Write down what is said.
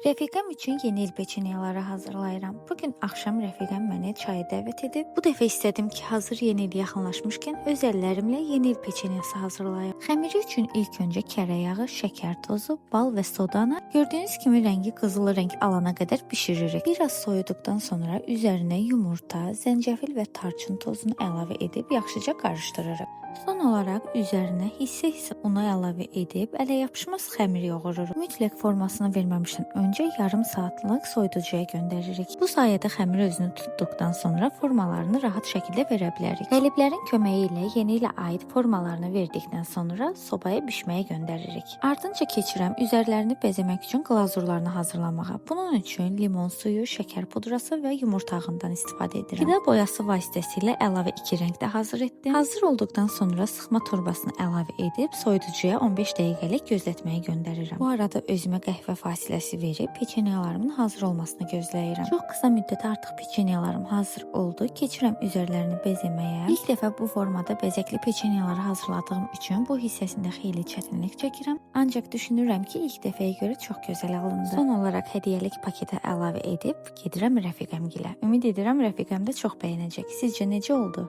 Rəfiqəm üçün yeni il peçenyeləri hazırlayıram. Bugün axşam rəfiqəm məni çaya dəvət edib. Bu dəfə istədim ki, hazır yeni il yaxınlaşmışkən öz əllərimlə yeni il peçenyası hazırlayım. Xəmiri üçün ilk öncə kərə yağı, şəkər tozu, bal və sodanı gördüyünüz kimi rəngi qızılı rəng alana qədər bişiririk. Biraz soyuduqdan sonra üzərinə yumurta, zəncəfil və tarçın tozunu əlavə edib yaxşıca qarışdırırıq. Son olaraq üzərinə hissə-hissə unu əlavə edib ələ yapışmaz xəmir yoğururuq. Mütləq formasını verməmişdən öncə yarım saatlıq soyuducuya göndəririk. Bu sayədə xəmir özünü tutduqdan sonra formalarını rahat şəkildə verə bilərik. Qəliblərin köməyi ilə yeni ilə aid formalarını verdikdən sonra sobaya bişməyə göndəririk. Ardınca keçirəm üzərlərini bəzəmək üçün glazurlarını hazırlamağa. Bunun üçün limon suyu, şəkər pudrası və yumurta ağından istifadə edirəm. Qida boyası vasitəsilə əlavə 2 rəng də hazır etdim. Hazır olduqdan sonra sıxma torbasını əlavə edib soyuducuya 15 dəqiqəlik gözlətməyə göndərirəm. Bu arada özümə qəhvə fasiləsi verib peçenyelarımın hazır olmasını gözləyirəm. Çox qısa müddətə artıq peçenyelarım hazır oldu. Keçirəm üzərlərini bəzəməyə. İlk dəfə bu formada bəzəkli peçenyeləri hazırladığım üçün bu hissəsində xeyli çətinlik çəkirəm. Ancaq düşünürəm ki, ilk dəfəyə görə çox gözəl alındı. Son olaraq hədiyyəlik paketə əlavə edib gedirəm rəfiqəmgilə. Ümid edirəm rəfiqəm də çox bəyənəcək. Sizcə necə oldu?